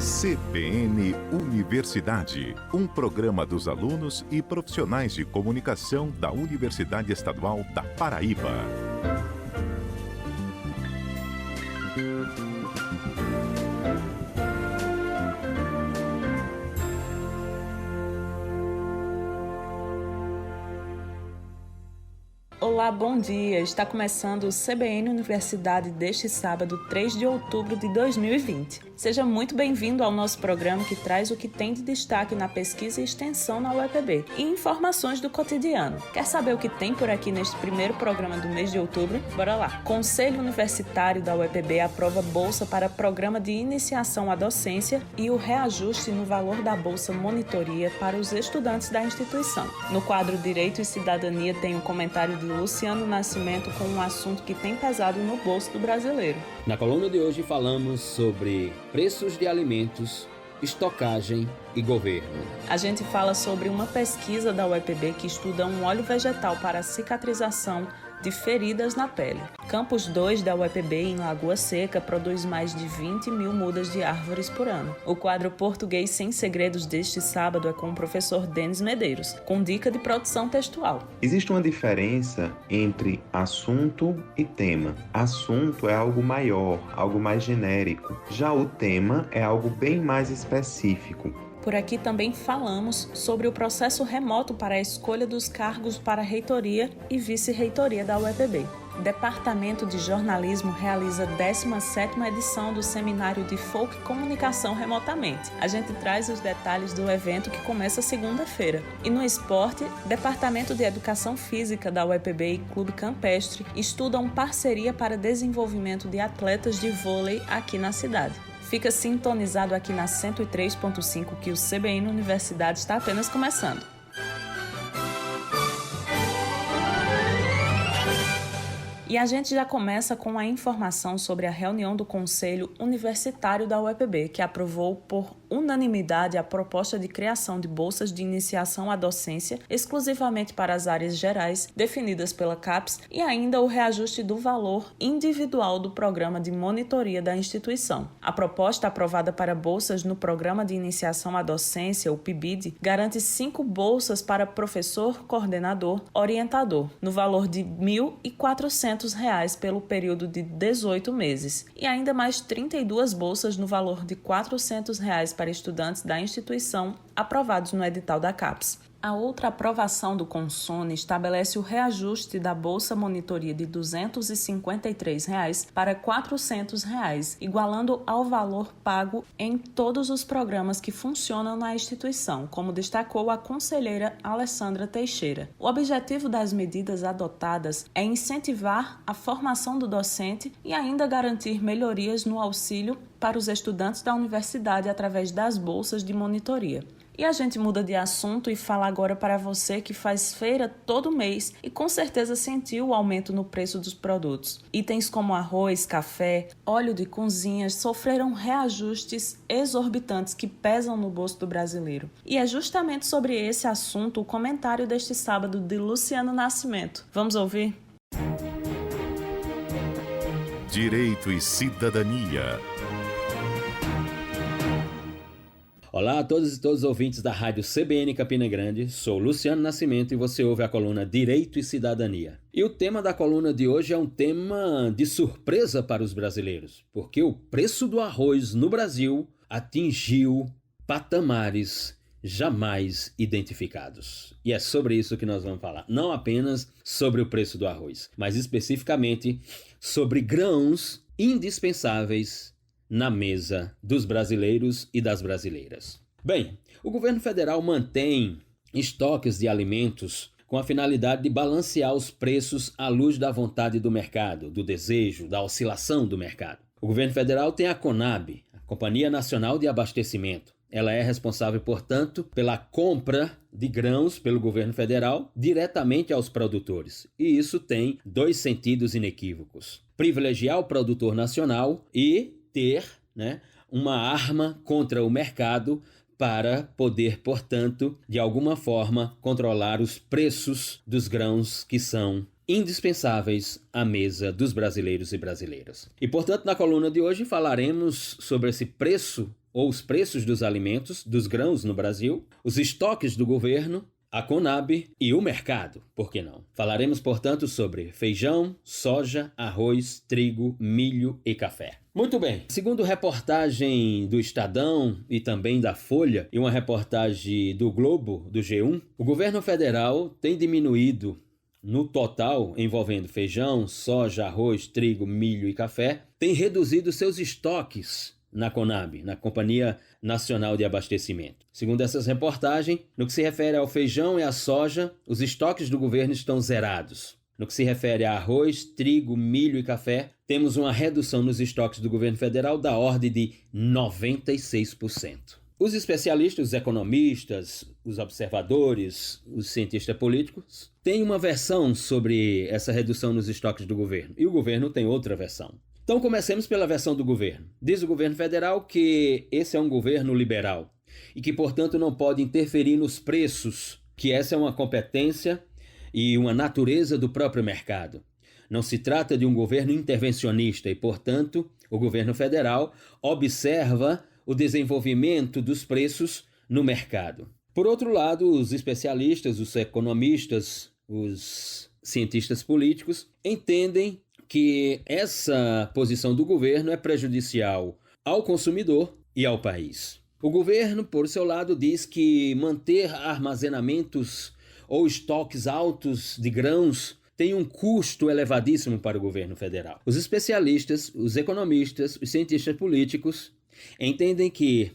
CBN Universidade, um programa dos alunos e profissionais de comunicação da Universidade Estadual da Paraíba. Olá, bom dia! Está começando o CBN Universidade deste sábado, 3 de outubro de 2020. Seja muito bem-vindo ao nosso programa que traz o que tem de destaque na pesquisa e extensão na UEPB e informações do cotidiano. Quer saber o que tem por aqui neste primeiro programa do mês de outubro? Bora lá! Conselho Universitário da UEPB aprova bolsa para programa de iniciação à docência e o reajuste no valor da bolsa monitoria para os estudantes da instituição. No quadro Direito e Cidadania tem um comentário de Luciano Nascimento com um assunto que tem pesado no bolso do brasileiro. Na coluna de hoje falamos sobre preços de alimentos, estocagem e governo. A gente fala sobre uma pesquisa da UEPB que estuda um óleo vegetal para a cicatrização de feridas na pele. Campus 2 da UEPB, em Lagoa Seca, produz mais de 20 mil mudas de árvores por ano. O quadro Português Sem Segredos deste sábado é com o professor Denis Medeiros, com dica de produção textual. Existe uma diferença entre assunto e tema. Assunto é algo maior, algo mais genérico. Já o tema é algo bem mais específico. Por aqui também falamos sobre o processo remoto para a escolha dos cargos para a reitoria e vice-reitoria da UEPB. O Departamento de Jornalismo realiza a 17ª edição do Seminário de Folk Comunicação remotamente. A gente traz os detalhes do evento que começa segunda-feira. E no esporte, o Departamento de Educação Física da UEPB e Clube Campestre estudam parceria para desenvolvimento de atletas de vôlei aqui na cidade. Fica sintonizado aqui na 103.5 que o CBN Universidade está apenas começando. E a gente já começa com a informação sobre a reunião do Conselho Universitário da UEPB, que aprovou por unanimidade a proposta de criação de bolsas de iniciação à docência exclusivamente para as áreas gerais definidas pela CAPES e ainda o reajuste do valor individual do programa de monitoria da instituição. A proposta aprovada para bolsas no Programa de Iniciação à Docência, o PIBID, garante 5 bolsas para professor, coordenador, orientador, no valor de R$ 1.400 pelo período de 18 meses e ainda mais 32 bolsas no valor de R$ 400 para estudantes da instituição aprovados no edital da CAPES. A outra aprovação do Consone estabelece o reajuste da Bolsa Monitoria de R$ 253 para R$ 400, igualando ao valor pago em todos os programas que funcionam na instituição, como destacou a conselheira Alessandra Teixeira. O objetivo das medidas adotadas é incentivar a formação do docente e ainda garantir melhorias no auxílio para os estudantes da universidade através das bolsas de monitoria. E a gente muda de assunto e fala agora para você que faz feira todo mês e com certeza sentiu o aumento no preço dos produtos. Itens como arroz, café, óleo de cozinha sofreram reajustes exorbitantes que pesam no bolso do brasileiro. E é justamente sobre esse assunto o comentário deste sábado de Luciano Nascimento. Vamos ouvir? Direito e Cidadania. Olá a todos e todos os ouvintes da Rádio CBN Campina Grande, sou Luciano Nascimento e você ouve a coluna Direito e Cidadania. E o tema da coluna de hoje é um tema de surpresa para os brasileiros, porque o preço do arroz no Brasil atingiu patamares jamais identificados. E é sobre isso que nós vamos falar, não apenas sobre o preço do arroz, mas especificamente sobre grãos indispensáveis na mesa dos brasileiros e das brasileiras. Bem, o governo federal mantém estoques de alimentos com a finalidade de balancear os preços à luz da vontade do mercado, do desejo, da oscilação do mercado. O governo federal tem a CONAB, a Companhia Nacional de Abastecimento. Ela é responsável, portanto, pela compra de grãos pelo governo federal diretamente aos produtores. E isso tem 2 sentidos inequívocos: privilegiar o produtor nacional e ter, uma arma contra o mercado para poder, portanto, de alguma forma, controlar os preços dos grãos que são indispensáveis à mesa dos brasileiros e brasileiras. E, portanto, na coluna de hoje falaremos sobre esse preço ou os preços dos alimentos, dos grãos no Brasil, os estoques do governo, a Conab e o mercado, por que não? Falaremos, portanto, sobre feijão, soja, arroz, trigo, milho e café. Muito bem, segundo reportagem do Estadão e também da Folha e uma reportagem do Globo, do G1, o governo federal tem diminuído no total, envolvendo feijão, soja, arroz, trigo, milho e café, tem reduzido seus estoques na Conab, na Companhia Nacional de Abastecimento. Segundo essas reportagens, no que se refere ao feijão e à soja, os estoques do governo estão zerados. No que se refere a arroz, trigo, milho e café, temos uma redução nos estoques do governo federal da ordem de 96%. Os especialistas, os economistas, os observadores, os cientistas políticos têm uma versão sobre essa redução nos estoques do governo e o governo tem outra versão. Então comecemos pela versão do governo. Diz o governo federal que esse é um governo liberal e que, portanto, não pode interferir nos preços, que essa é uma competência e uma natureza do próprio mercado. Não se trata de um governo intervencionista e, portanto, o governo federal observa o desenvolvimento dos preços no mercado. Por outro lado, os especialistas, os economistas, os cientistas políticos entendem que essa posição do governo é prejudicial ao consumidor e ao país. O governo, por seu lado, diz que manter armazenamentos ou estoques altos de grãos tem um custo elevadíssimo para o governo federal. Os especialistas, os economistas, os cientistas políticos entendem que,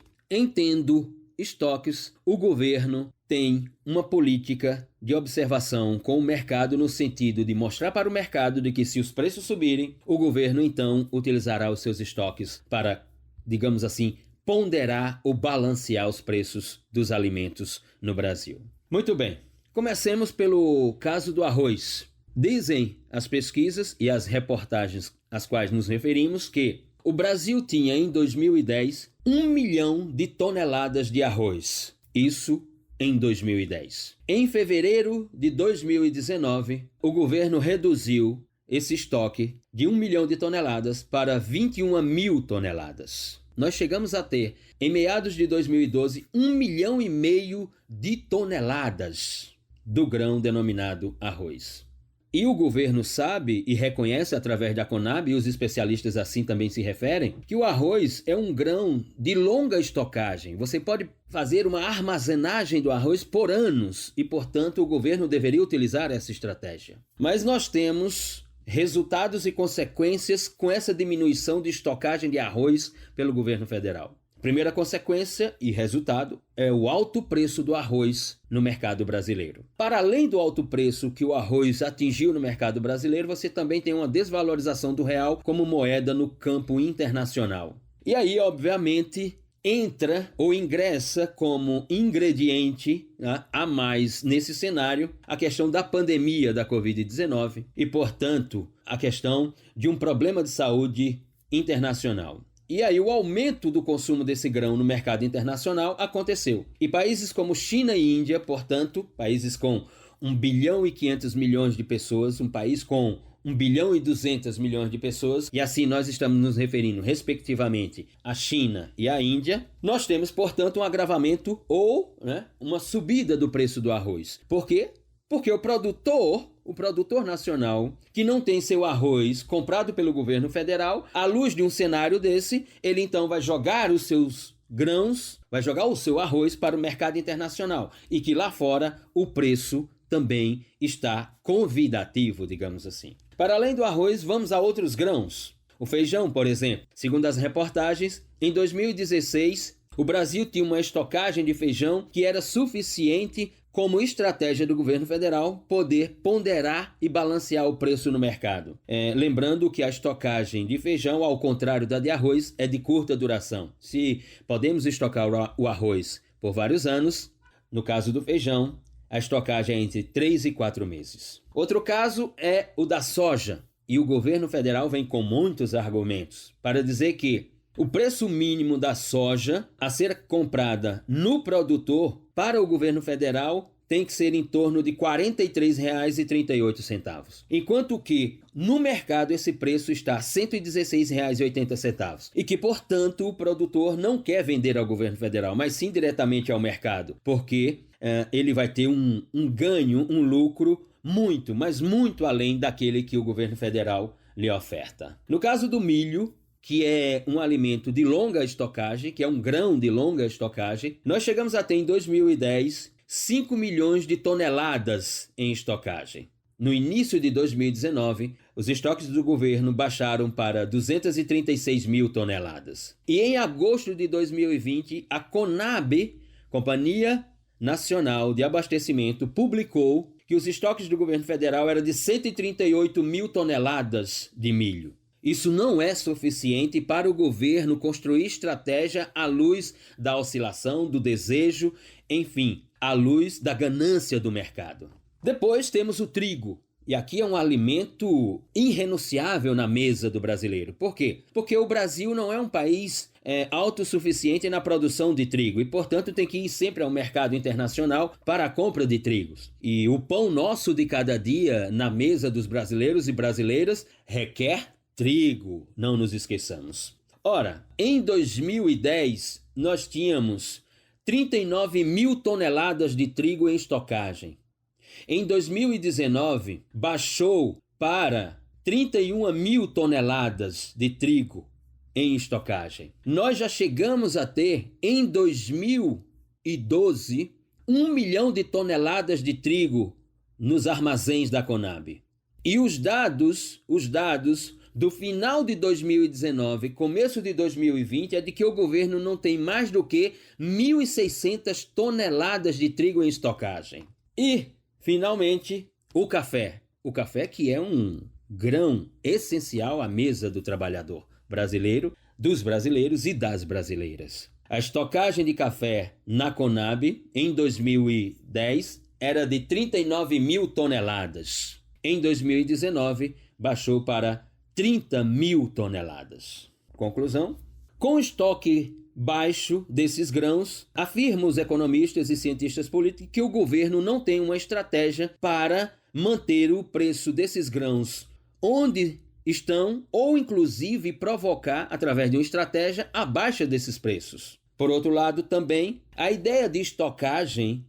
tendo estoques, o governo tem uma política de observação com o mercado no sentido de mostrar para o mercado de que se os preços subirem, o governo então utilizará os seus estoques para, digamos assim, ponderar ou balancear os preços dos alimentos no Brasil. Muito bem, comecemos pelo caso do arroz. Dizem as pesquisas e as reportagens às quais nos referimos que o Brasil tinha em 2010 1 milhão de toneladas de arroz. Isso em 2010. Em fevereiro de 2019, o governo reduziu esse estoque de 1 milhão de toneladas para 21 mil toneladas. Nós chegamos a ter, em meados de 2012, 1,5 milhão de toneladas do grão denominado arroz. E o governo sabe e reconhece através da Conab, e os especialistas assim também se referem, que o arroz é um grão de longa estocagem. Você pode fazer uma armazenagem do arroz por anos e, portanto, o governo deveria utilizar essa estratégia. Mas nós temos resultados e consequências com essa diminuição de estocagem de arroz pelo governo federal. Primeira consequência e resultado é o alto preço do arroz no mercado brasileiro. Para além do alto preço que o arroz atingiu no mercado brasileiro, você também tem uma desvalorização do real como moeda no campo internacional. E aí, obviamente, entra ou ingressa como ingrediente a mais nesse cenário a questão da pandemia da Covid-19 e, portanto, a questão de um problema de saúde internacional. E aí o aumento do consumo desse grão no mercado internacional aconteceu. E países como China e Índia, portanto, países com 1 bilhão e 500 milhões de pessoas, um país com 1 bilhão e 200 milhões de pessoas, e assim nós estamos nos referindo respectivamente à China e à Índia, nós temos, portanto, um agravamento ou uma subida do preço do arroz. Por quê? Porque o produtor nacional, que não tem seu arroz comprado pelo governo federal, à luz de um cenário desse, ele então vai jogar os seus grãos, vai jogar o seu arroz para o mercado internacional e que lá fora o preço também está convidativo, digamos assim. Para além do arroz, vamos a outros grãos. O feijão, por exemplo, segundo as reportagens, em 2016, o Brasil tinha uma estocagem de feijão que era suficiente como estratégia do governo federal poder ponderar e balancear o preço no mercado. Lembrando que a estocagem de feijão, ao contrário da de arroz, é de curta duração. Se podemos estocar o arroz por vários anos, no caso do feijão, a estocagem é entre 3 e 4 meses. Outro caso é o da soja. E o governo federal vem com muitos argumentos para dizer que o preço mínimo da soja a ser comprada no produtor para o governo federal tem que ser em torno de R$ 43,38, enquanto que no mercado esse preço está R$ 116,80 e que, portanto, o produtor não quer vender ao governo federal, mas sim diretamente ao mercado, porque ele vai ter um ganho, um lucro muito, mas muito além daquele que o governo federal lhe oferta. No caso do milho, que é um alimento de longa estocagem, que é um grão de longa estocagem, nós chegamos a ter em 2010 5 milhões de toneladas em estocagem. No início de 2019, os estoques do governo baixaram para 236 mil toneladas. E em agosto de 2020, a CONAB, Companhia Nacional de Abastecimento, publicou que os estoques do governo federal eram de 138 mil toneladas de milho. Isso não é suficiente para o governo construir estratégia à luz da oscilação, do desejo, enfim, à luz da ganância do mercado. Depois temos o trigo. E aqui é um alimento irrenunciável na mesa do brasileiro. Por quê? Porque o Brasil não é um país autossuficiente na produção de trigo e, portanto, tem que ir sempre ao mercado internacional para a compra de trigos. E o pão nosso de cada dia na mesa dos brasileiros e brasileiras requer trigo, não nos esqueçamos. Ora, em 2010, nós tínhamos 39 mil toneladas de trigo em estocagem. Em 2019, baixou para 31 mil toneladas de trigo em estocagem. Nós já chegamos a ter, em 2012, 1 milhão de toneladas de trigo nos armazéns da Conab. E os dados do final de 2019, começo de 2020, é de que o governo não tem mais do que 1.600 toneladas de trigo em estocagem. E, finalmente, o café. O café que é um grão essencial à mesa do trabalhador brasileiro, dos brasileiros e das brasileiras. A estocagem de café na Conab, em 2010, era de 39 mil toneladas. Em 2019, baixou para 30 mil toneladas. Conclusão: com o estoque baixo desses grãos, afirmam os economistas e cientistas políticos que o governo não tem uma estratégia para manter o preço desses grãos onde estão ou inclusive provocar, através de uma estratégia, a baixa desses preços. Por outro lado, também, a ideia de estocagem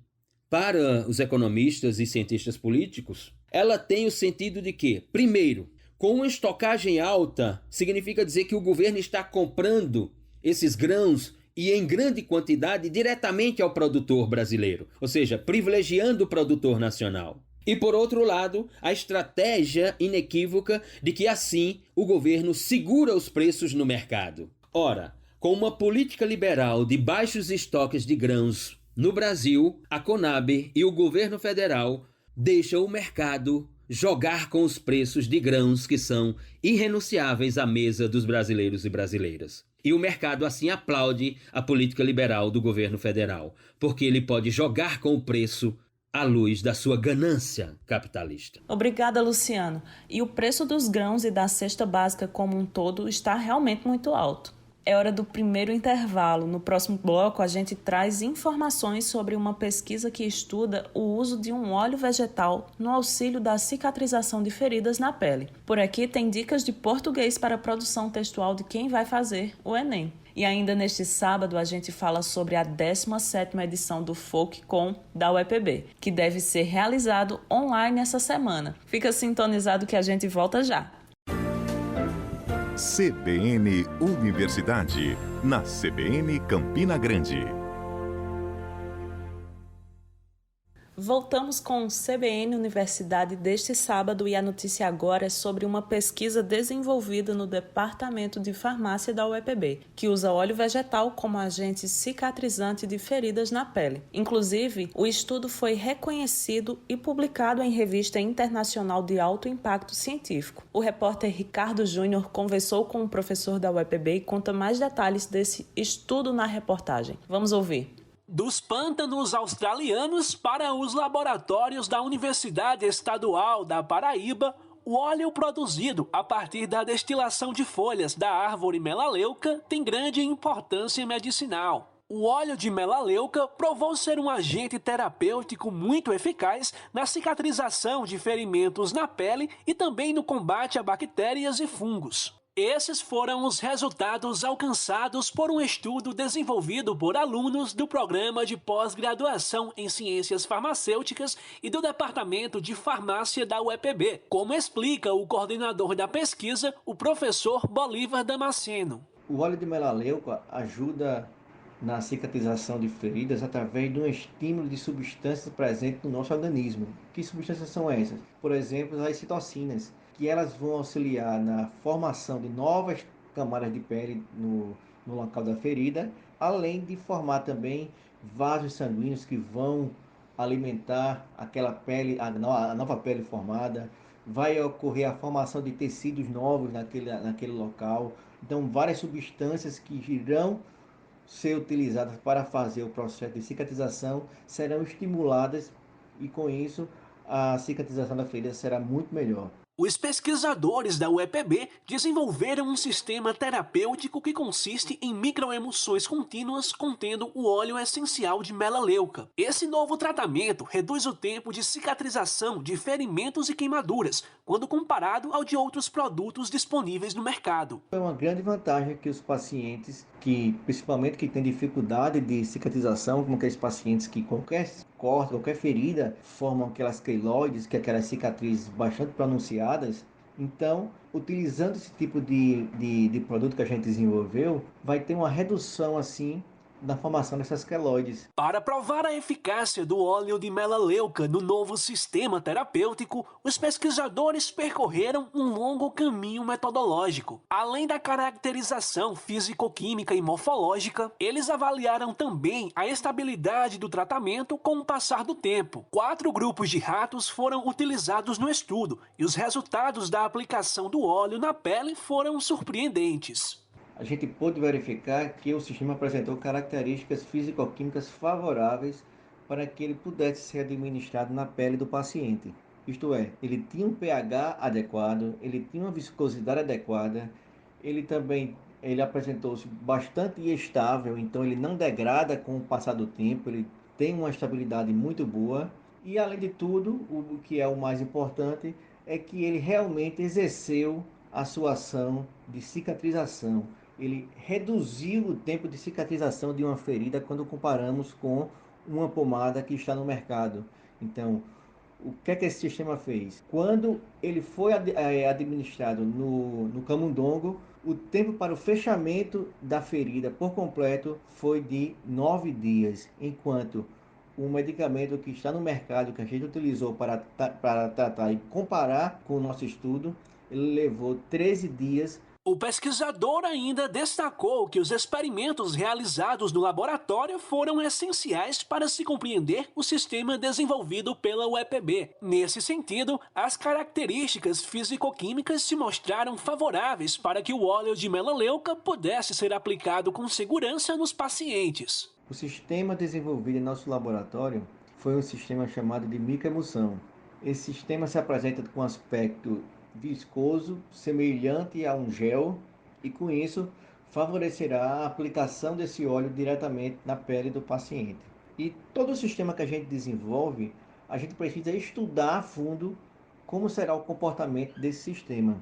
para os economistas e cientistas políticos, ela tem o sentido de que, primeiro, com uma estocagem alta, significa dizer que o governo está comprando esses grãos e em grande quantidade diretamente ao produtor brasileiro, ou seja, privilegiando o produtor nacional. E por outro lado, a estratégia inequívoca de que assim o governo segura os preços no mercado. Ora, com uma política liberal de baixos estoques de grãos no Brasil, a Conab e o governo federal deixam o mercado jogar com os preços de grãos que são irrenunciáveis à mesa dos brasileiros e brasileiras. E o mercado assim aplaude a política liberal do governo federal, porque ele pode jogar com o preço à luz da sua ganância capitalista. Obrigada, Luciano. E o preço dos grãos e da cesta básica como um todo está realmente muito alto. É hora do primeiro intervalo. No próximo bloco, a gente traz informações sobre uma pesquisa que estuda o uso de um óleo vegetal no auxílio da cicatrização de feridas na pele. Por aqui tem dicas de português para a produção textual de quem vai fazer o Enem. E ainda neste sábado, a gente fala sobre a 17ª edição do FolkCon da UEPB, que deve ser realizado online essa semana. Fica sintonizado que a gente volta já. CBN Universidade, na CBN Campina Grande. Voltamos com o CBN Universidade deste sábado e a notícia agora é sobre uma pesquisa desenvolvida no Departamento de Farmácia da UEPB, que usa óleo vegetal como agente cicatrizante de feridas na pele. Inclusive, o estudo foi reconhecido e publicado em revista internacional de alto impacto científico. O repórter Ricardo Júnior conversou com o professor da UEPB e conta mais detalhes desse estudo na reportagem. Vamos ouvir. Dos pântanos australianos para os laboratórios da Universidade Estadual da Paraíba, o óleo produzido a partir da destilação de folhas da árvore melaleuca tem grande importância medicinal. O óleo de melaleuca provou ser um agente terapêutico muito eficaz na cicatrização de ferimentos na pele e também no combate a bactérias e fungos. Esses foram os resultados alcançados por um estudo desenvolvido por alunos do programa de pós-graduação em Ciências Farmacêuticas e do Departamento de Farmácia da UEPB, como explica o coordenador da pesquisa, o professor Bolívar Damasceno. O óleo de melaleuca ajuda na cicatrização de feridas através de um estímulo de substâncias presentes no nosso organismo. Que substâncias são essas? Por exemplo, as citocinas, que elas vão auxiliar na formação de novas camadas de pele no local da ferida, além de formar também vasos sanguíneos que vão alimentar aquela pele, a nova pele formada. Vai ocorrer a formação de tecidos novos naquele local. Então, várias substâncias que irão ser utilizadas para fazer o processo de cicatrização serão estimuladas e, com isso, a cicatrização da ferida será muito melhor. Os pesquisadores da UEPB desenvolveram um sistema terapêutico que consiste em microemulsões contínuas contendo o óleo essencial de melaleuca. Esse novo tratamento reduz o tempo de cicatrização de ferimentos e queimaduras, quando comparado ao de outros produtos disponíveis no mercado. É uma grande vantagem que os pacientes, principalmente que têm dificuldade de cicatrização, como aqueles pacientes que qualquer corte, qualquer ferida, formam aquelas queloides, que é aquelas cicatrizes bastante pronunciadas. Então, utilizando esse tipo de produto que a gente desenvolveu, vai ter uma redução assim na formação dessas queloides. Para provar a eficácia do óleo de melaleuca no novo sistema terapêutico, os pesquisadores percorreram um longo caminho metodológico. Além da caracterização físico-química e morfológica, eles avaliaram também a estabilidade do tratamento com o passar do tempo. 4 grupos de ratos foram utilizados no estudo e os resultados da aplicação do óleo na pele foram surpreendentes. A gente pôde verificar que o sistema apresentou características físico-químicas favoráveis para que ele pudesse ser administrado na pele do paciente. Isto é, ele tinha um pH adequado, ele tinha uma viscosidade adequada, ele apresentou-se bastante estável, então ele não degrada com o passar do tempo, ele tem uma estabilidade muito boa e, além de tudo, o que é o mais importante é que ele realmente exerceu a sua ação de cicatrização. Ele reduziu o tempo de cicatrização de uma ferida quando comparamos com uma pomada que está no mercado. Então, o que é que esse sistema fez? Quando ele foi administrado no camundongo, o tempo para o fechamento da ferida por completo foi de 9 dias, enquanto o medicamento que está no mercado, que a gente utilizou para tratar e comparar com o nosso estudo, ele levou 13 dias. O pesquisador ainda destacou que os experimentos realizados no laboratório foram essenciais para se compreender o sistema desenvolvido pela UEPB. Nesse sentido, as características físico-químicas se mostraram favoráveis para que o óleo de melaleuca pudesse ser aplicado com segurança nos pacientes. O sistema desenvolvido em nosso laboratório foi um sistema chamado de microemulsão. Esse sistema se apresenta com aspecto viscoso, semelhante a um gel, e com isso favorecerá a aplicação desse óleo diretamente na pele do paciente. E todo o sistema que a gente desenvolve, a gente precisa estudar a fundo como será o comportamento desse sistema.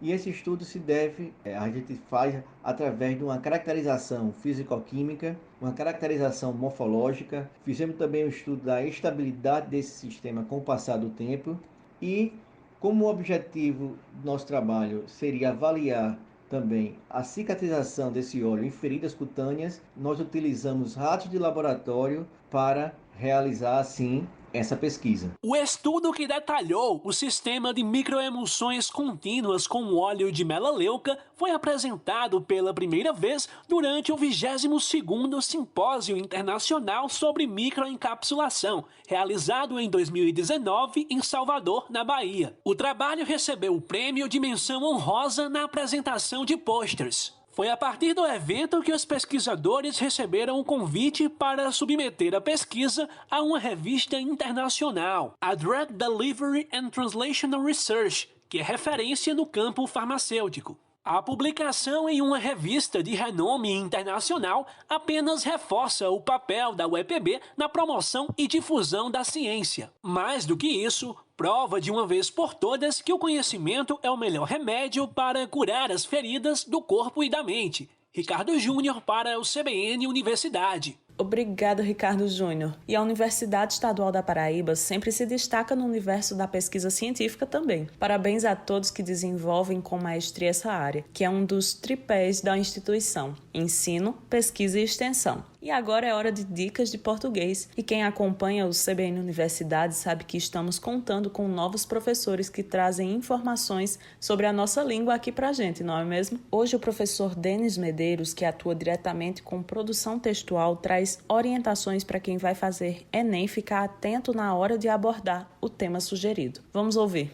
E esse estudo a gente faz através de uma caracterização físico-química, uma caracterização morfológica. Fizemos também um estudo da estabilidade desse sistema com o passar do tempo e, como o objetivo do nosso trabalho seria avaliar também a cicatrização desse óleo em feridas cutâneas, nós utilizamos ratos de laboratório para realizar, assim, essa pesquisa. O estudo que detalhou o sistema de microemulsões contínuas com óleo de melaleuca foi apresentado pela primeira vez durante o 22º Simpósio Internacional sobre Microencapsulação, realizado em 2019 em Salvador, na Bahia. O trabalho recebeu o prêmio de menção honrosa na apresentação de posters. Foi a partir do evento que os pesquisadores receberam o convite para submeter a pesquisa a uma revista internacional, a Drug Delivery and Translational Research, que é referência no campo farmacêutico. A publicação em uma revista de renome internacional apenas reforça o papel da UEPB na promoção e difusão da ciência. Mais do que isso, prova de uma vez por todas que o conhecimento é o melhor remédio para curar as feridas do corpo e da mente. Ricardo Júnior para o CBN Universidade. Obrigado, Ricardo Júnior. E a Universidade Estadual da Paraíba sempre se destaca no universo da pesquisa científica também. Parabéns a todos que desenvolvem com maestria essa área, que é um dos tripés da instituição: ensino, pesquisa e extensão. E agora é hora de dicas de português. E quem acompanha o CBN Universidade sabe que estamos contando com novos professores que trazem informações sobre a nossa língua aqui pra gente, não é mesmo? Hoje o professor Denis Medeiros, que atua diretamente com produção textual, traz orientações para quem vai fazer Enem ficar atento na hora de abordar o tema sugerido. Vamos ouvir.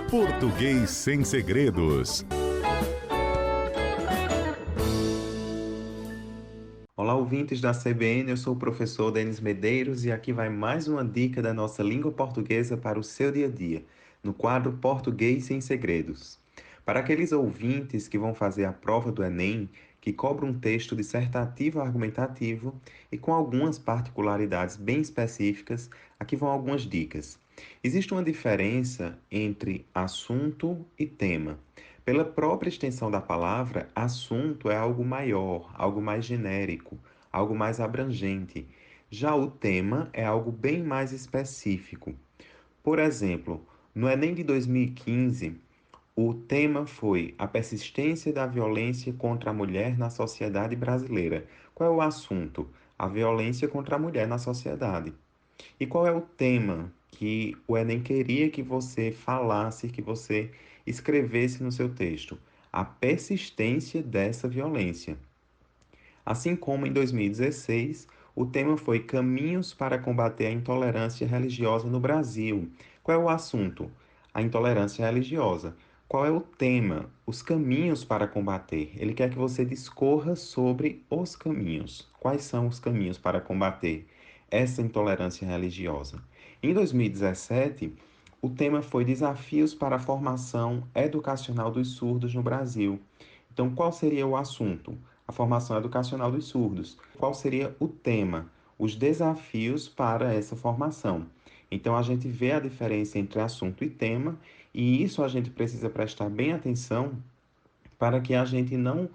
Português sem segredos. Olá, ouvintes da CBN, eu sou o professor Denis Medeiros e aqui vai mais uma dica da nossa língua portuguesa para o seu dia a dia, no quadro Português Sem Segredos. Para aqueles ouvintes que vão fazer a prova do Enem, que cobra um texto dissertativo argumentativo e com algumas particularidades bem específicas, aqui vão algumas dicas. Existe uma diferença entre assunto e tema. Pela própria extensão da palavra, assunto é algo maior, algo mais genérico, algo mais abrangente. Já o tema é algo bem mais específico. Por exemplo, no Enem de 2015, o tema foi a persistência da violência contra a mulher na sociedade brasileira. Qual é o assunto? A violência contra a mulher na sociedade. E qual é o tema que o Enem queria que você falasse, que você escrevesse no seu texto? A persistência dessa violência. Assim como em 2016, o tema foi Caminhos para combater a intolerância religiosa no Brasil. Qual é o assunto? A intolerância religiosa. Qual é o tema? Os caminhos para combater. Ele quer que você discorra sobre os caminhos. Quais são os caminhos para combater essa intolerância religiosa? Em 2017, o tema foi Desafios para a formação educacional dos surdos no Brasil. Então, qual seria o assunto? A formação educacional dos surdos. Qual seria o tema? Os desafios para essa formação. Então, a gente vê a diferença entre assunto e tema, e isso a gente precisa prestar bem atenção para que a gente não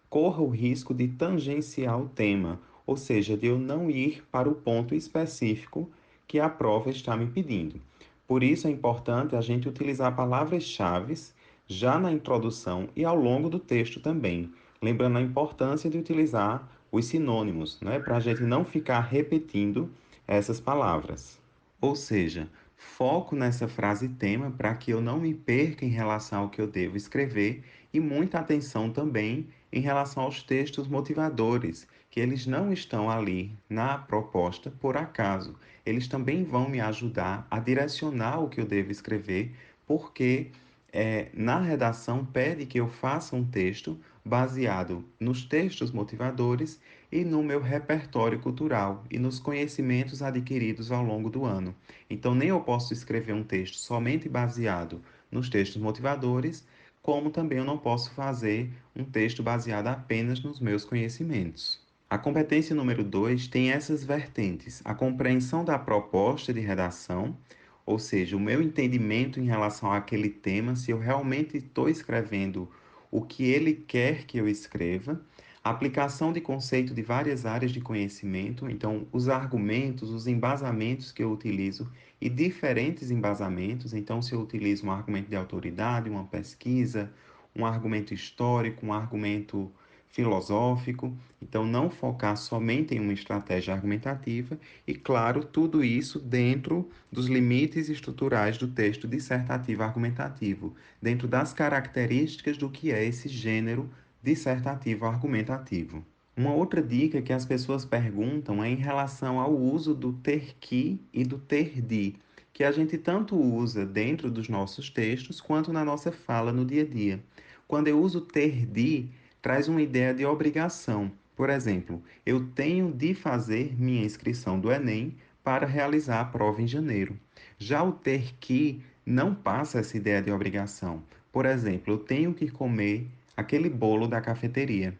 corra o risco de tangenciar o tema, ou seja, de eu não ir para o ponto específico que a prova está me pedindo. Por isso é importante a gente utilizar palavras-chave já na introdução e ao longo do texto também, lembrando a importância de utilizar os sinônimos, né, para a gente não ficar repetindo essas palavras. Ou seja, foco nessa frase tema para que eu não me perca em relação ao que eu devo escrever e muita atenção também em relação aos textos motivadores, que eles não estão ali na proposta por acaso. Eles também vão me ajudar a direcionar o que eu devo escrever, porque na redação pede que eu faça um texto baseado nos textos motivadores e no meu repertório cultural e nos conhecimentos adquiridos ao longo do ano. Então, nem eu posso escrever um texto somente baseado nos textos motivadores, como também eu não posso fazer um texto baseado apenas nos meus conhecimentos. A competência número 2 tem essas vertentes: a compreensão da proposta de redação, ou seja, o meu entendimento em relação àquele tema, se eu realmente estou escrevendo o que ele quer que eu escreva, a aplicação de conceito de várias áreas de conhecimento, então os argumentos, os embasamentos que eu utilizo e diferentes embasamentos, então se eu utilizo um argumento de autoridade, uma pesquisa, um argumento histórico, um argumento filosófico, então não focar somente em uma estratégia argumentativa e, claro, tudo isso dentro dos limites estruturais do texto dissertativo argumentativo, dentro das características do que é esse gênero dissertativo argumentativo. Uma outra dica que as pessoas perguntam é em relação ao uso do ter que e do ter de, que a gente tanto usa dentro dos nossos textos quanto na nossa fala no dia a dia. Quando eu uso ter de, traz uma ideia de obrigação. Por exemplo, eu tenho de fazer minha inscrição do Enem para realizar a prova em janeiro. Já o ter que não passa essa ideia de obrigação, Por exemplo, eu tenho que comer aquele bolo da cafeteria.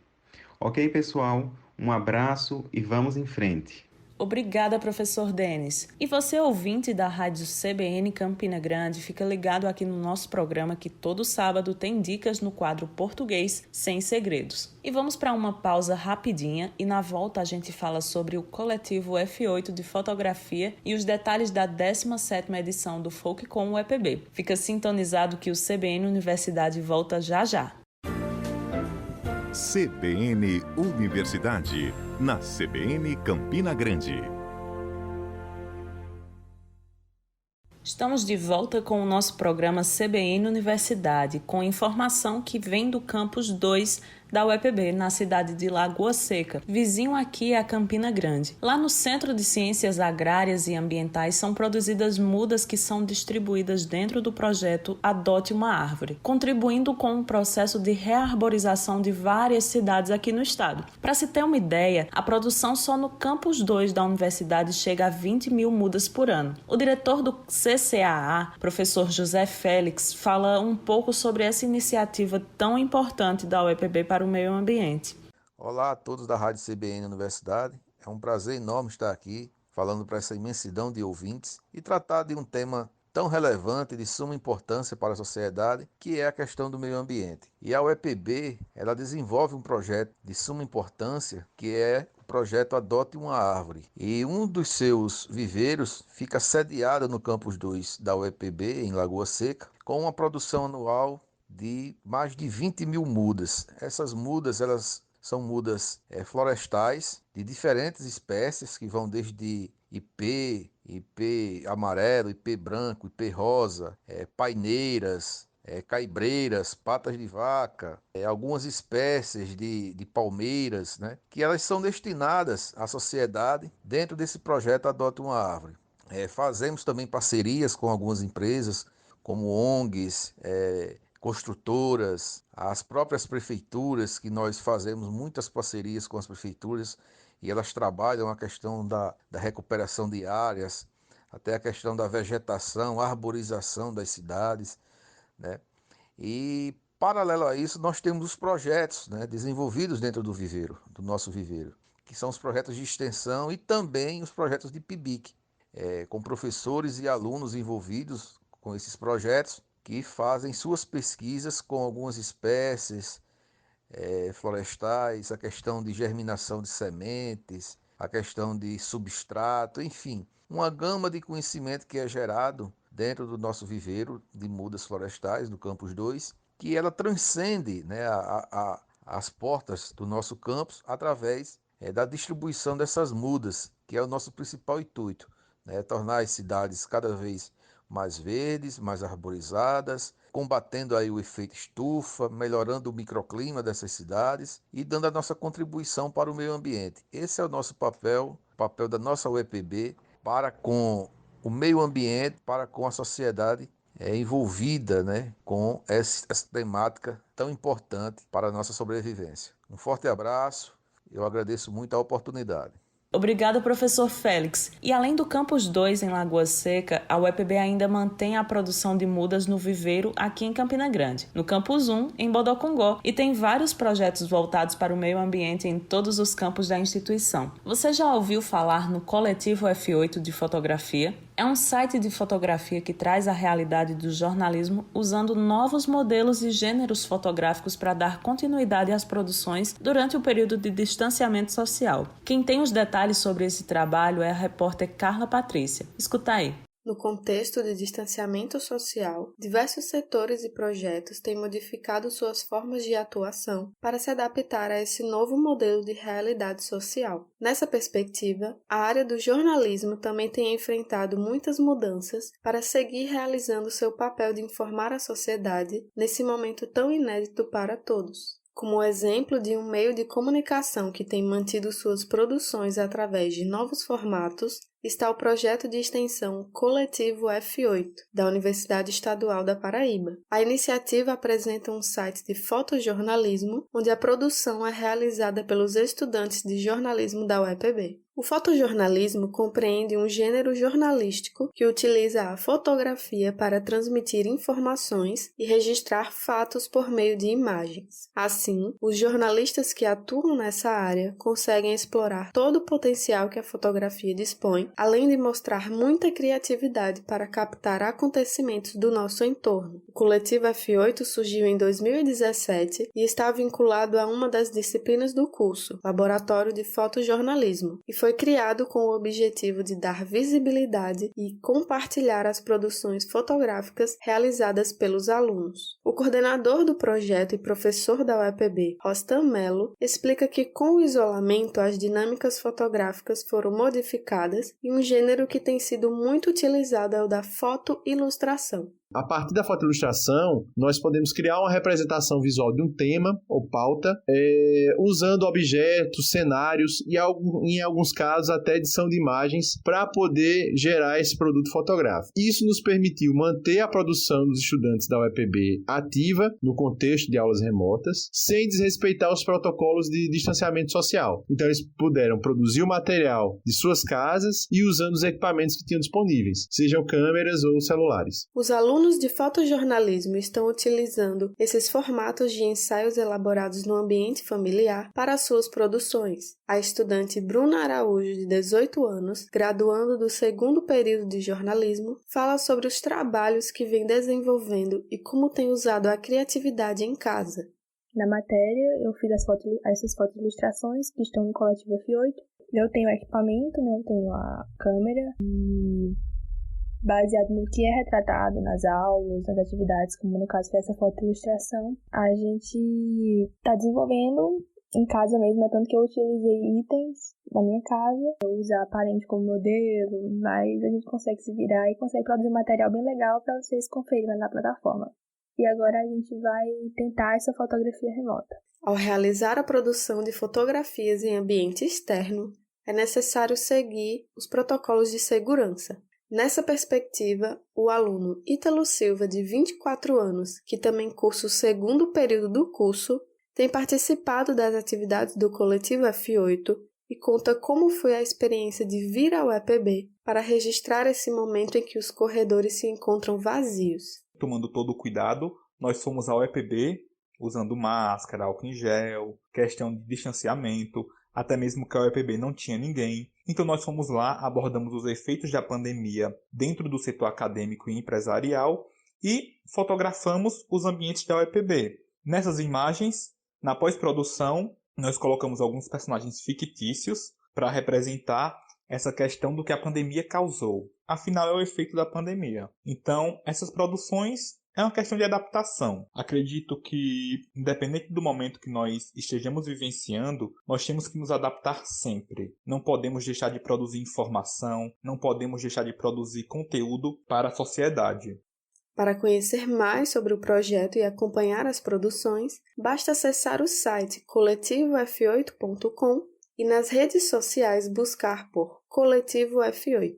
Ok, pessoal? Um abraço e vamos em frente. Obrigada, professor Denis. E você, ouvinte da Rádio CBN Campina Grande, fica ligado aqui no nosso programa que todo sábado tem dicas no quadro Português Sem Segredos. E vamos para uma pausa rapidinha e na volta a gente fala sobre o coletivo F8 de fotografia e os detalhes da 17ª edição do Folk com o EPB. Fica sintonizado que o CBN Universidade volta já já. CBN Universidade, na CBN Campina Grande. Estamos de volta com o nosso programa CBN Universidade, com informação que vem do campus 2 da UEPB, na cidade de Lagoa Seca, vizinho aqui a Campina Grande. Lá no Centro de Ciências Agrárias e Ambientais são produzidas mudas que são distribuídas dentro do projeto Adote uma Árvore, contribuindo com o processo de rearborização de várias cidades aqui no estado. Para se ter uma ideia, a produção só no campus 2 da universidade chega a 20 mil mudas por ano. O diretor do CCAA, professor José Félix, fala um pouco sobre essa iniciativa tão importante da UEPB para o meio ambiente. Olá a todos da Rádio CBN Universidade. É um prazer enorme estar aqui falando para essa imensidão de ouvintes e tratar de um tema tão relevante, de suma importância para a sociedade, que é a questão do meio ambiente. E a UEPB, ela desenvolve um projeto de suma importância, que é o projeto Adote uma Árvore. E um dos seus viveiros fica sediado no campus 2 da UEPB, em Lagoa Seca, com uma produção anual de mais de 20 mil mudas. Essas mudas, elas são mudas florestais de diferentes espécies, que vão desde ipê amarelo, ipê branco, ipê rosa, paineiras, caibreiras, patas de vaca, algumas espécies de palmeiras, né, que elas são destinadas à sociedade dentro desse projeto Adote uma Árvore. Fazemos também parcerias com algumas empresas, como ONGs, construtoras, as próprias prefeituras, que nós fazemos muitas parcerias com as prefeituras e elas trabalham a questão da recuperação de áreas, até a questão da vegetação, arborização das cidades, né? E, paralelo a isso, nós temos os projetos, né, desenvolvidos dentro do viveiro, do nosso viveiro, que são os projetos de extensão e também os projetos de PIBIC, com professores e alunos envolvidos com esses projetos, que fazem suas pesquisas com algumas espécies florestais, a questão de germinação de sementes, a questão de substrato, enfim, uma gama de conhecimento que é gerado dentro do nosso viveiro de mudas florestais, do Campus 2, que ela transcende, né, as portas do nosso campus através da distribuição dessas mudas, que é o nosso principal intuito, né, tornar as cidades cada vez mais verdes, mais arborizadas, combatendo aí o efeito estufa, melhorando o microclima dessas cidades e dando a nossa contribuição para o meio ambiente. Esse é o nosso papel, o papel da nossa UEPB para com o meio ambiente, para com a sociedade envolvida, né, com essa temática tão importante para a nossa sobrevivência. Um forte abraço, eu agradeço muito a oportunidade. Obrigada, professor Félix. E além do Campus 2 em Lagoa Seca, a UEPB ainda mantém a produção de mudas no viveiro aqui em Campina Grande, no Campus 1 em Bodocongó, e tem vários projetos voltados para o meio ambiente em todos os campos da instituição. Você já ouviu falar no Coletivo F8 de Fotografia? É um site de fotografia que traz a realidade do jornalismo usando novos modelos e gêneros fotográficos para dar continuidade às produções durante o período de distanciamento social. Quem tem os detalhes sobre esse trabalho é a repórter Carla Patrícia. Escuta aí. No contexto de distanciamento social, diversos setores e projetos têm modificado suas formas de atuação para se adaptar a esse novo modelo de realidade social. Nessa perspectiva, a área do jornalismo também tem enfrentado muitas mudanças para seguir realizando seu papel de informar a sociedade nesse momento tão inédito para todos. Como exemplo de um meio de comunicação que tem mantido suas produções através de novos formatos, está o projeto de extensão Coletivo F8, da Universidade Estadual da Paraíba. A iniciativa apresenta um site de fotojornalismo, onde a produção é realizada pelos estudantes de jornalismo da UEPB. O fotojornalismo compreende um gênero jornalístico que utiliza a fotografia para transmitir informações e registrar fatos por meio de imagens. Assim, os jornalistas que atuam nessa área conseguem explorar todo o potencial que a fotografia dispõe, além de mostrar muita criatividade para captar acontecimentos do nosso entorno. O Coletivo F8 surgiu em 2017 e está vinculado a uma das disciplinas do curso, Laboratório de Fotojornalismo, e foi criado com o objetivo de dar visibilidade e compartilhar as produções fotográficas realizadas pelos alunos. O coordenador do projeto e professor da UEPB, Rostam Melo, explica que com o isolamento as dinâmicas fotográficas foram modificadas e um gênero que tem sido muito utilizado é o da fotoilustração. A partir da fotoilustração, nós podemos criar uma representação visual de um tema ou pauta, usando objetos, cenários e, em alguns casos, até edição de imagens para poder gerar esse produto fotográfico. Isso nos permitiu manter a produção dos estudantes da UEPB ativa no contexto de aulas remotas, sem desrespeitar os protocolos de distanciamento social. Então, eles puderam produzir o material de suas casas e usando os equipamentos que tinham disponíveis, sejam câmeras ou celulares. Os alunos de fotojornalismo estão utilizando esses formatos de ensaios elaborados no ambiente familiar para suas produções. A estudante Bruna Araújo, de 18 anos, graduando do 2º período de jornalismo, fala sobre os trabalhos que vem desenvolvendo e como tem usado a criatividade em casa. Na matéria, eu fiz essas fotoilustrações que estão no Coletivo F8. Eu tenho equipamento, eu tenho a câmera e, baseado no que é retratado nas aulas, nas atividades, como no caso foi essa fotoilustração, a gente está desenvolvendo em casa mesmo, tanto que eu utilizei itens da minha casa, eu usar parente como modelo, mas a gente consegue se virar e consegue produzir um material bem legal para vocês conferirem na plataforma. E agora a gente vai tentar essa fotografia remota. Ao realizar a produção de fotografias em ambiente externo, é necessário seguir os protocolos de segurança. Nessa perspectiva, o aluno Ítalo Silva, de 24 anos, que também cursa o 2º período do curso, tem participado das atividades do Coletivo F8 e conta como foi a experiência de vir ao UEPB para registrar esse momento em que os corredores se encontram vazios. Tomando todo o cuidado, nós fomos ao UEPB usando máscara, álcool em gel, questão de distanciamento, até mesmo que a UEPB não tinha ninguém. Então nós fomos lá, abordamos os efeitos da pandemia dentro do setor acadêmico e empresarial e fotografamos os ambientes da UEPB. Nessas imagens, na pós-produção, nós colocamos alguns personagens fictícios para representar essa questão do que a pandemia causou. Afinal, é o efeito da pandemia. Então, essas produções é uma questão de adaptação. Acredito que, independente do momento que nós estejamos vivenciando, nós temos que nos adaptar sempre. Não podemos deixar de produzir informação, não podemos deixar de produzir conteúdo para a sociedade. Para conhecer mais sobre o projeto e acompanhar as produções, basta acessar o site coletivof8.com e nas redes sociais buscar por Coletivo F8.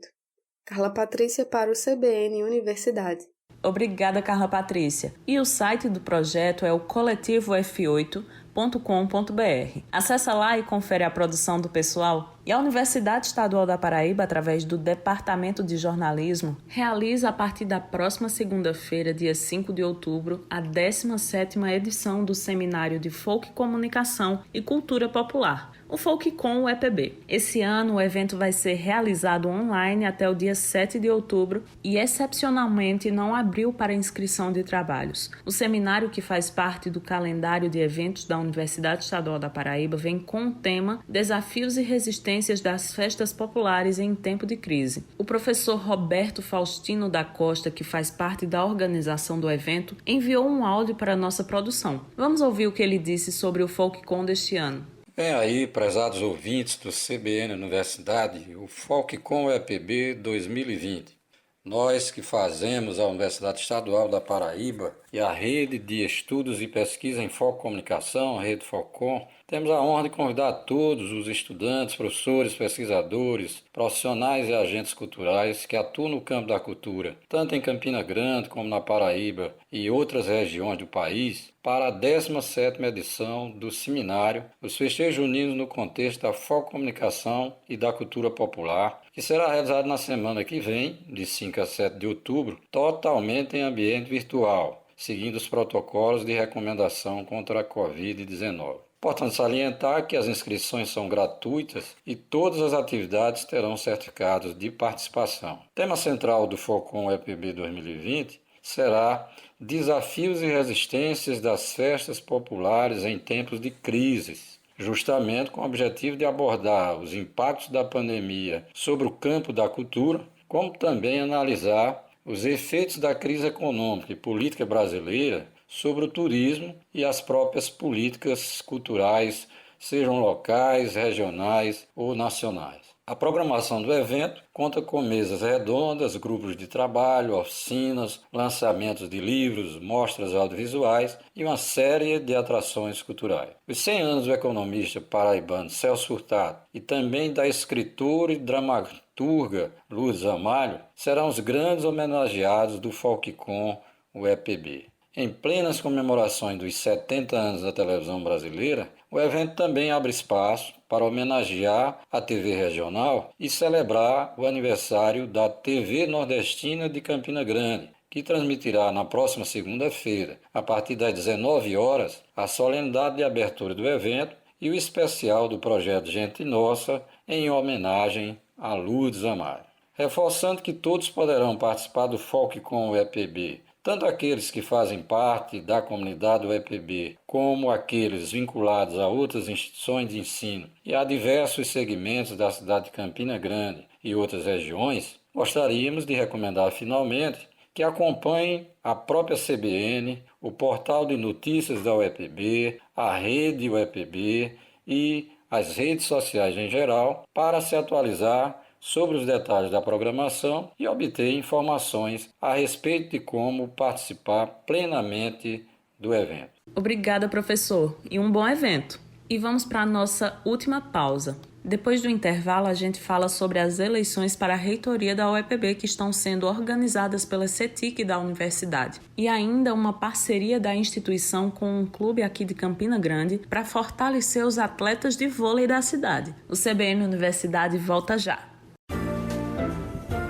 Carla Patrícia para o CBN Universidade. Obrigada, Carla Patrícia. E o site do projeto é o coletivof8.com.br. Acesse lá e confere a produção do pessoal. E a Universidade Estadual da Paraíba, através do Departamento de Jornalismo, realiza a partir da próxima segunda-feira, dia 5 de outubro, a 17ª edição do Seminário de Folk Comunicação e Cultura Popular, o FolkCon UEPB. Esse ano o evento vai ser realizado online até o dia 7 de outubro e, excepcionalmente, não abriu para inscrição de trabalhos. O seminário, que faz parte do calendário de eventos da Universidade Estadual da Paraíba, vem com o tema Desafios e Resistências das Festas Populares em Tempo de Crise. O professor Roberto Faustino da Costa, que faz parte da organização do evento, enviou um áudio para a nossa produção. Vamos ouvir o que ele disse sobre o FolkCon deste ano. Bem aí, prezados ouvintes do CBN Universidade, o FolkCon UEPB 2020. Nós que fazemos a Universidade Estadual da Paraíba e a Rede de Estudos e Pesquisa em Foco Comunicação, a Rede Focom, temos a honra de convidar todos os estudantes, professores, pesquisadores, profissionais e agentes culturais que atuam no campo da cultura, tanto em Campina Grande como na Paraíba e outras regiões do país, para a 17ª edição do seminário Os Festejos Juninos no Contexto da Foco Comunicação e da Cultura Popular, que será realizado na semana que vem, de 5 a 7 de outubro, totalmente em ambiente virtual, seguindo os protocolos de recomendação contra a Covid-19. Importante salientar que as inscrições são gratuitas e todas as atividades terão certificados de participação. O tema central do Focom EPB 2020 será Desafios e Resistências das Festas Populares em Tempos de Crises, justamente com o objetivo de abordar os impactos da pandemia sobre o campo da cultura, como também analisar os efeitos da crise econômica e política brasileira sobre o turismo e as próprias políticas culturais, sejam locais, regionais ou nacionais. A programação do evento conta com mesas redondas, grupos de trabalho, oficinas, lançamentos de livros, mostras audiovisuais e uma série de atrações culturais. Os 100 anos do economista paraibano Celso Furtado e também da escritora e dramaturga Lourdes Ramalho serão os grandes homenageados do Folkcom, o EPB. Em plenas comemorações dos 70 anos da televisão brasileira, o evento também abre espaço para homenagear a TV regional e celebrar o aniversário da TV Nordestina de Campina Grande, que transmitirá na próxima segunda-feira, a partir das 19 horas, a solenidade de abertura do evento e o especial do projeto Gente Nossa, em homenagem a Lourdes Ramalho. Reforçando que todos poderão participar do Folkcom EPB, tanto aqueles que fazem parte da comunidade do EPB, como aqueles vinculados a outras instituições de ensino e a diversos segmentos da cidade de Campina Grande e outras regiões, gostaríamos de recomendar finalmente que acompanhem a própria CBN, o portal de notícias da UEPB, a rede UEPB e as redes sociais em geral para se atualizar sobre os detalhes da programação e obter informações a respeito de como participar plenamente do evento. Obrigada, professor, e um bom evento. E vamos para a nossa última pausa. Depois do intervalo, a gente fala sobre as eleições para a reitoria da UEPB que estão sendo organizadas pela CETIC da universidade. E ainda uma parceria da instituição com um clube aqui de Campina Grande para fortalecer os atletas de vôlei da cidade. O CBN Universidade volta já.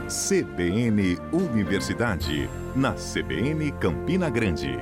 CBN Universidade, na CBN Campina Grande.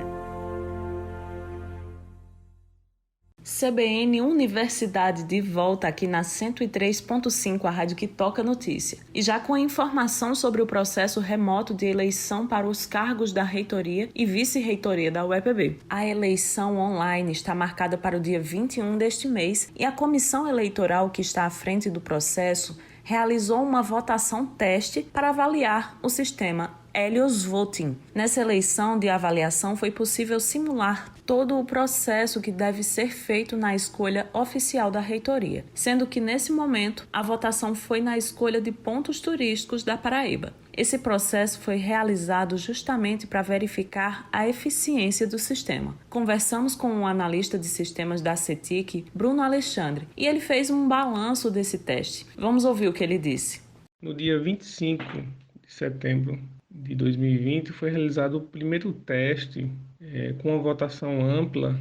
CBN Universidade de volta aqui na 103.5, a rádio que toca notícia. E já com a informação sobre o processo remoto de eleição para os cargos da reitoria e vice-reitoria da UEPB. A eleição online está marcada para o dia 21 deste mês e a comissão eleitoral que está à frente do processo realizou uma votação teste para avaliar o sistema Helios Voting. Nessa eleição de avaliação foi possível simular todo o processo que deve ser feito na escolha oficial da reitoria, sendo que nesse momento a votação foi na escolha de pontos turísticos da Paraíba. Esse processo foi realizado justamente para verificar a eficiência do sistema. Conversamos com um analista de sistemas da CETIC, Bruno Alexandre, e ele fez um balanço desse teste. Vamos ouvir o que ele disse. No dia 25 de setembro de 2020 foi realizado o primeiro teste com uma votação ampla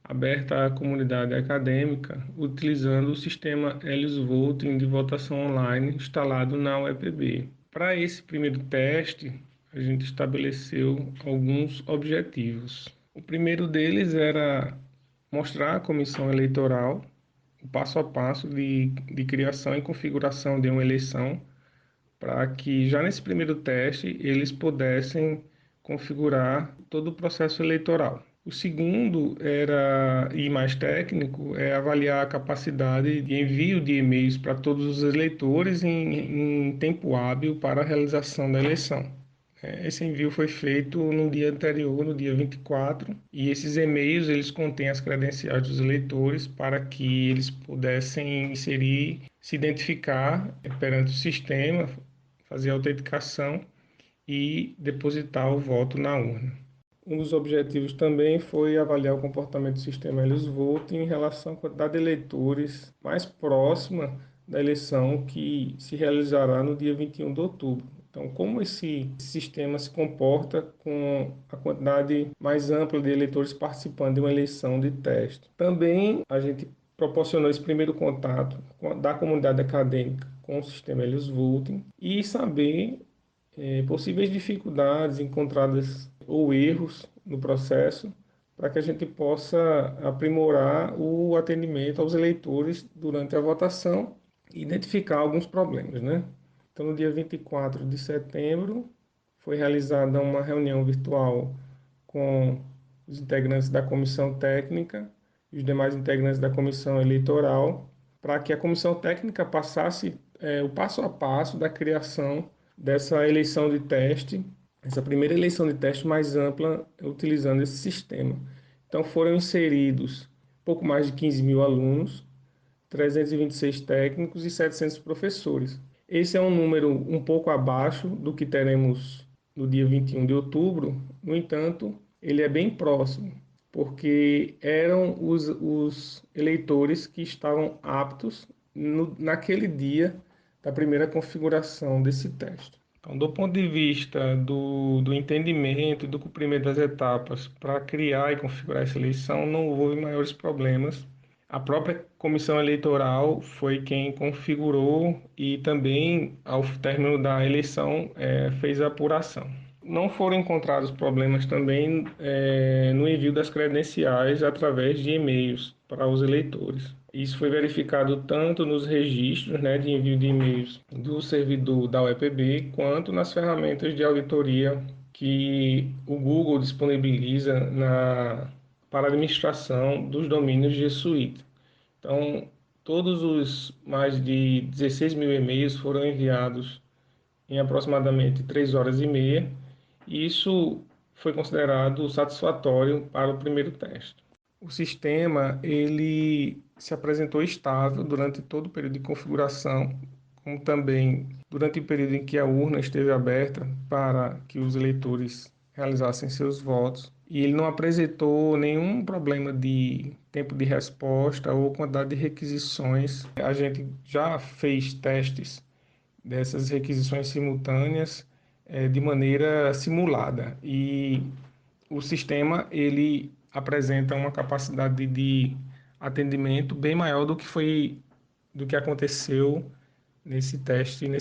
aberta à comunidade acadêmica, utilizando o sistema Helios Voting de votação online instalado na UEPB. Para esse primeiro teste, a gente estabeleceu alguns objetivos. O primeiro deles era mostrar à comissão eleitoral o passo a passo de criação e configuração de uma eleição, para que já nesse primeiro teste eles pudessem configurar todo o processo eleitoral. O segundo e mais técnico, é avaliar a capacidade de envio de e-mails para todos os eleitores em tempo hábil para a realização da eleição. Esse envio foi feito no dia anterior, no dia 24, e esses e-mails eles contêm as credenciais dos eleitores para que eles pudessem inserir, se identificar perante o sistema, fazer a autenticação e depositar o voto na urna. Um dos objetivos também foi avaliar o comportamento do sistema Helios Volt em relação à quantidade de eleitores mais próxima da eleição que se realizará no dia 21 de outubro. Então, como esse sistema se comporta com a quantidade mais ampla de eleitores participando de uma eleição de teste. Também a gente proporcionou esse primeiro contato da comunidade acadêmica com o sistema Helios Volt e saber possíveis dificuldades encontradas ou erros no processo para que a gente possa aprimorar o atendimento aos eleitores durante a votação e identificar alguns problemas, né? Então, no dia 24 de setembro, foi realizada uma reunião virtual com os integrantes da comissão técnica e os demais integrantes da comissão eleitoral, para que a comissão técnica passasse o passo a passo da criação dessa eleição de teste, essa primeira eleição de teste mais ampla utilizando esse sistema. Então foram inseridos pouco mais de 15 mil alunos, 326 técnicos e 700 professores. Esse é um número um pouco abaixo do que teremos no dia 21 de outubro, no entanto, ele é bem próximo, porque eram os eleitores que estavam aptos naquele dia da primeira configuração desse teste. Então, do ponto de vista do entendimento e do cumprimento das etapas para criar e configurar essa eleição, não houve maiores problemas. A própria comissão eleitoral foi quem configurou e também, ao término da eleição, fez a apuração. Não foram encontrados problemas também no envio das credenciais através de e-mails para os eleitores. Isso foi verificado tanto nos registros de envio de e-mails do servidor da UEPB, quanto nas ferramentas de auditoria que o Google disponibiliza para a administração dos domínios G Suite. Então, todos os mais de 16 mil e-mails foram enviados em aproximadamente 3 horas e meia, e isso foi considerado satisfatório para o primeiro teste. O sistema ele se apresentou estável durante todo o período de configuração, como também durante o período em que a urna esteve aberta para que os eleitores realizassem seus votos. E ele não apresentou nenhum problema de tempo de resposta ou quantidade de requisições. A gente já fez testes dessas requisições simultâneas de maneira simulada. E o sistema ele apresenta uma capacidade de atendimento bem maior do que aconteceu nesse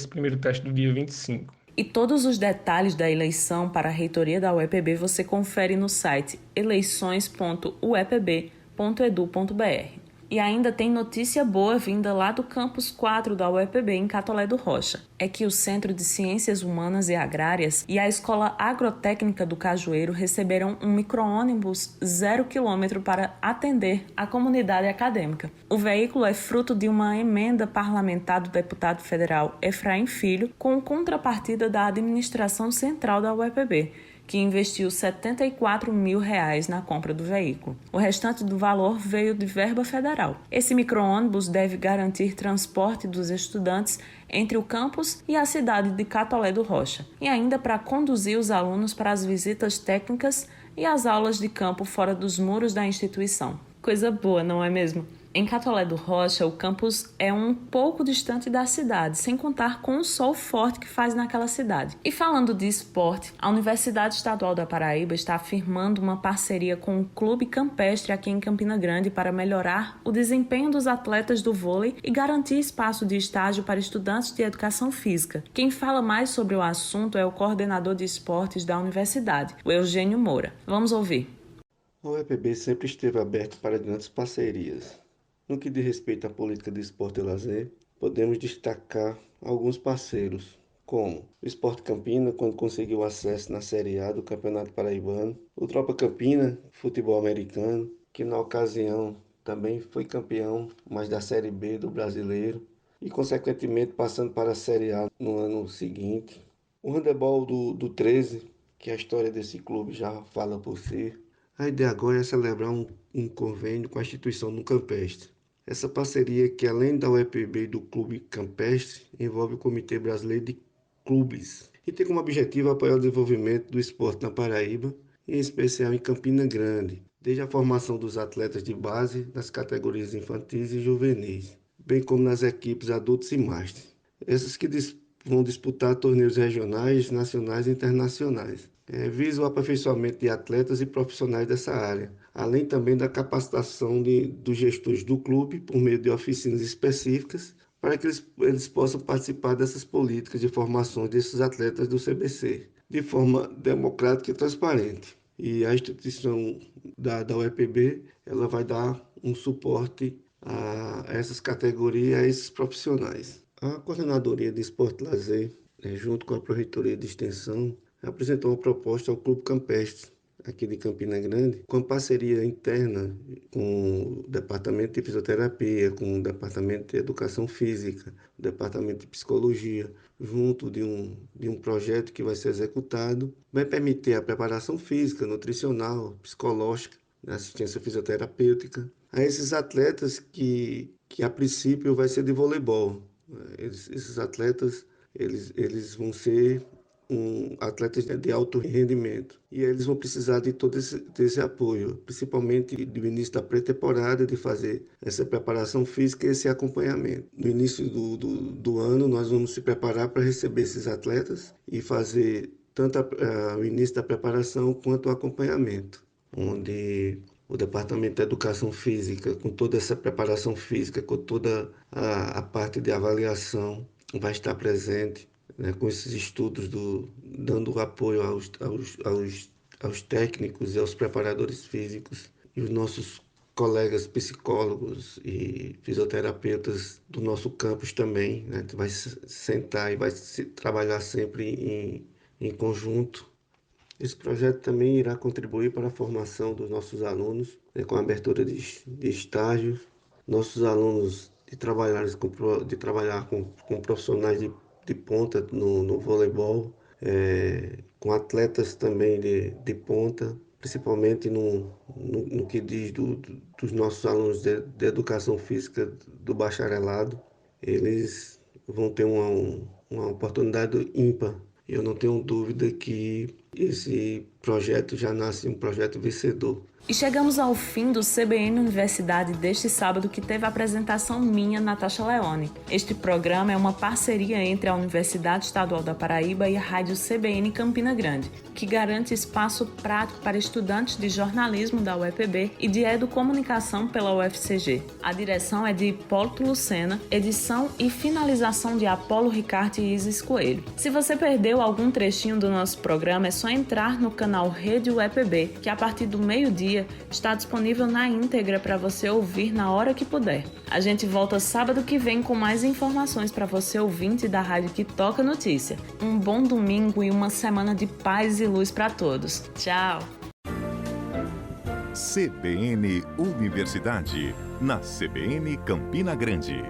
primeiro teste do dia 25. E todos os detalhes da eleição para a reitoria da UEPB você confere no site eleições.uepb.edu.br. E ainda tem notícia boa vinda lá do Campus 4 da UEPB em Catolé do Rocha. É que o Centro de Ciências Humanas e Agrárias e a Escola Agrotécnica do Cajueiro receberam um micro-ônibus 0 km para atender a comunidade acadêmica. O veículo é fruto de uma emenda parlamentar do deputado federal Efraim Filho, com contrapartida da administração central da UEPB, que investiu R$ 74 mil na compra do veículo. O restante do valor veio de verba federal. Esse micro-ônibus deve garantir transporte dos estudantes entre o campus e a cidade de Catolé do Rocha, e ainda para conduzir os alunos para as visitas técnicas e as aulas de campo fora dos muros da instituição. Coisa boa, não é mesmo? Em Catolé do Rocha, o campus é um pouco distante da cidade, sem contar com o sol forte que faz naquela cidade. E falando de esporte, a Universidade Estadual da Paraíba está firmando uma parceria com o Clube Campestre aqui em Campina Grande para melhorar o desempenho dos atletas do vôlei e garantir espaço de estágio para estudantes de educação física. Quem fala mais sobre o assunto é o coordenador de esportes da universidade, o Eugênio Moura. Vamos ouvir. A UEPB sempre esteve aberta para grandes parcerias. No que diz respeito à política de esporte e lazer, podemos destacar alguns parceiros, como o Sport Campina, quando conseguiu acesso na Série A do Campeonato Paraibano, o Tropa Campina, futebol americano, que na ocasião também foi campeão, mas da Série B do Brasileiro, e consequentemente passando para a Série A no ano seguinte. O handebol do 13, que a história desse clube já fala por si. A ideia agora é celebrar um convênio com a instituição do Campestre. Essa parceria, que além da UEPB e do Clube Campestre, envolve o Comitê Brasileiro de Clubes e tem como objetivo apoiar o desenvolvimento do esporte na Paraíba em especial em Campina Grande, desde a formação dos atletas de base nas categorias infantis e juvenis, bem como nas equipes adultos e master. Essas que vão disputar torneios regionais, nacionais e internacionais. Visa o aperfeiçoamento de atletas e profissionais dessa área, além também da capacitação dos gestores do clube por meio de oficinas específicas para que eles possam participar dessas políticas de formação desses atletas do CBC, de forma democrática e transparente. E a instituição da UEPB, ela vai dar um suporte a essas categorias, a esses profissionais. A Coordenadoria de Esporte e Lazer, junto com a Pró-Reitoria de Extensão, apresentou uma proposta ao Clube Campestre, aqui de Campina Grande, com parceria interna com o Departamento de Fisioterapia, com o Departamento de Educação Física, o Departamento de Psicologia, junto de um projeto que vai ser executado, vai permitir a preparação física, nutricional, psicológica, assistência fisioterapêutica, a esses atletas que a princípio vai ser de voleibol. Esses atletas, eles vão ser atletas de alto rendimento. E eles vão precisar de todo esse apoio, principalmente do início da pré-temporada, de fazer essa preparação física e esse acompanhamento. No início do ano, nós vamos se preparar para receber esses atletas e fazer tanto o início da preparação quanto o acompanhamento, onde o Departamento de Educação Física, com toda essa preparação física, com toda a parte de avaliação, vai estar presente, com esses estudos, dando apoio aos técnicos e aos preparadores físicos e os nossos colegas psicólogos e fisioterapeutas do nosso campus também, vai sentar e vai trabalhar sempre em conjunto. Esse projeto também irá contribuir para a formação dos nossos alunos, com a abertura de estágios, nossos alunos de trabalhar com profissionais de ponta no voleibol, com atletas também de ponta, principalmente no que diz dos nossos alunos de educação física do bacharelado. Eles vão ter uma oportunidade ímpar. Eu não tenho dúvida que esse projeto já nasce um projeto vencedor. E chegamos ao fim do CBN Universidade deste sábado, que teve a apresentação minha, Natasha Leone. Este programa é uma parceria entre a Universidade Estadual da Paraíba e a Rádio CBN Campina Grande, que garante espaço prático para estudantes de jornalismo da UEPB e de educomunicação pela UFCG. A direção é de Hipólito Lucena, edição e finalização de Apolo Ricardo e Isis Coelho. Se você perdeu algum trechinho do nosso programa, é só entrar no canal Rede UEPB, que a partir do meio-dia está disponível na íntegra para você ouvir na hora que puder. A gente volta sábado que vem com mais informações para você, ouvinte da rádio que toca notícia. Um bom domingo e uma semana de paz e luz para todos. Tchau! CBN Universidade, na CBN Campina Grande.